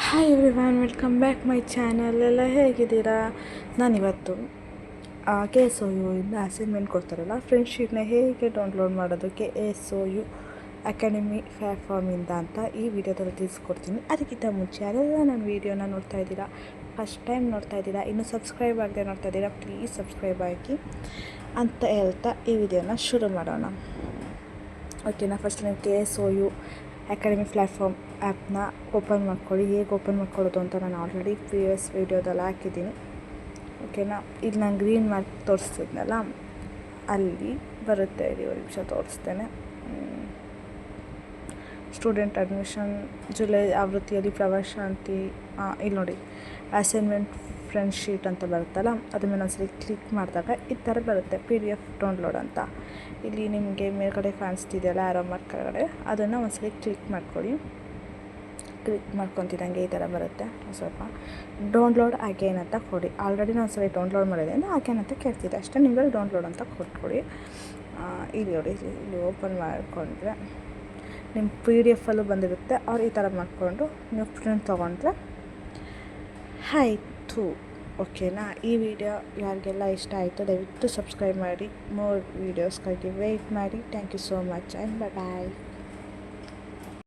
Hi everyone, welcome back my channel. ಎಲ್ಲ ಹೇಗಿದ್ದೀರಾ? ನಾನಿವತ್ತು ಕೆ ಎಸ್ ಒ ಯು ಇಂದ ಅಸೈನ್ಮೆಂಟ್ ಕೊಡ್ತಾರಲ್ಲ, ಫ್ರೆಂಡ್ಶೀಟ್ನ ಹೇಗೆ ಡೌನ್ಲೋಡ್ ಮಾಡೋದು K S O U academy ಪ್ಲ್ಯಾಟ್ಫಾರ್ಮಿಂದ ಅಂತ ಈ ವಿಡಿಯೋದಲ್ಲಿ ತಿಳಿಸ್ಕೊಡ್ತೀನಿ. ಅದಕ್ಕಿಂತ ಮುಂಚೆ ಯಾರೆಲ್ಲ ನನ್ನ ವೀಡಿಯೋನ ನೋಡ್ತಾ ಇದ್ದೀರಾ, ಫಸ್ಟ್ ಟೈಮ್ ನೋಡ್ತಾ ಇದ್ದೀರಾ, ಇನ್ನೂ ಸಬ್ಸ್ಕ್ರೈಬ್ ಆಗದೆ ನೋಡ್ತಾ ಇದ್ದೀರಾ, ಪ್ಲೀಸ್ ಸಬ್ಸ್ಕ್ರೈಬ್ ಆಗಿ ಅಂತ ಹೇಳ್ತಾ ಈ ವಿಡಿಯೋನ ಶುರು ಮಾಡೋಣ. ಓಕೆನಾ? ಫಸ್ಟ್ ನೀವು K S O U academy platform ಆ್ಯಪ್ನ ಓಪನ್ ಮಾಡ್ಕೊಳ್ಳಿ. ಹೇಗೆ ಓಪನ್ ಮಾಡ್ಕೊಳ್ಳೋದು ಅಂತ ನಾನು ಆಲ್ರೆಡಿ ಪ್ರೀವಿಯಸ್ ವೀಡಿಯೋದಲ್ಲಿ ಹಾಕಿದ್ದೀನಿ. ಓಕೆನಾ? ಇಲ್ಲಿ ನಾನು ಗ್ರೀನ್ ಮಾರ್ಕ್ ತೋರಿಸ್ತಿದ್ನಲ್ಲ, ಅಲ್ಲಿ ಬರುತ್ತೆ. ಇರಿ ಒಂದು ನಿಮಿಷ ತೋರಿಸ್ತೇನೆ. ಸ್ಟೂಡೆಂಟ್ ಅಡ್ಮಿಷನ್ ಜುಲೈ ಆವೃತ್ತಿಯಲ್ಲಿ ಪ್ರವಾಶಾಂತಿ, ಇಲ್ಲಿ ನೋಡಿ ಅಸೈನ್ಮೆಂಟ್ ಫ್ರೆಂಡ್ಶೀಟ್ ಅಂತ ಬರುತ್ತಲ್ಲ, ಅದ್ರ ಮೇಲೆ ಒಂದ್ಸರಿ ಕ್ಲಿಕ್ ಮಾಡಿದಾಗ ಈ ಥರ ಬರುತ್ತೆ PDF ಡೌನ್ಲೋಡ್ ಅಂತ. ಇಲ್ಲಿ ನಿಮಗೆ ಮೇಲ್ಗಡೆ ಕಾಣಿಸ್ತಿದೆಯಲ್ಲ ಆರೋ ಮಾರ್ಕ್ ಕೆಳಗಡೆ, ಅದನ್ನು ಒಂದ್ಸರಿ ಕ್ಲಿಕ್ ಮಾಡ್ಕೊಳ್ಳಿ. ಕ್ಲಿಕ್ ಮಾಡ್ಕೊತಿದ್ದಂಗೆ ಈ ಥರ ಬರುತ್ತೆ. ಸ್ವಲ್ಪ ಡೌನ್ಲೋಡ್ ಅಗೇನ್ ಅಂತ ಕೊಡಿ. ಆಲ್ರೆಡಿ ನಾನು ಒಂದ್ಸರಿ ಡೌನ್ಲೋಡ್ ಮಾಡಿದೆ ಅಂದರೆ ಅಗೇನ್ ಅಂತ ಕೇಳ್ತಿದ್ದೆ ಅಷ್ಟೇ. ನಿಮ್ಮಲ್ಲಿ ಡೌನ್ಲೋಡ್ ಅಂತ ಕೊಟ್ಕೊಡಿ. ಇಲ್ಲಿ ನೋಡಿ, ಇಲ್ಲಿ ಓಪನ್ ಮಾಡಿಕೊಂಡ್ರೆ ನಿಮ್ಮ PDF ಅಲ್ಲೂ ಬಂದಿರುತ್ತೆ. ಅವ್ರು ಈ ಥರ ಮಾಡಿಕೊಂಡು ನೀವು ಪ್ರಿಂಟ್ ತೊಗೊಂಡ್ರೆ ಆಯಿತು. ಓಕೆನಾ? ಈ ವಿಡಿಯೋ ಯಾರಿಗೆಲ್ಲ ಇಷ್ಟ ಆಯಿತು ದಯವಿಟ್ಟು ಸಬ್ಸ್ಕ್ರೈಬ್ ಮಾಡಿ. ಮೋರ್ ವೀಡಿಯೋಸ್ಗಾಗಿ ವೆಯ್ಟ್ ಮಾಡಿ. Thank you so much and bye.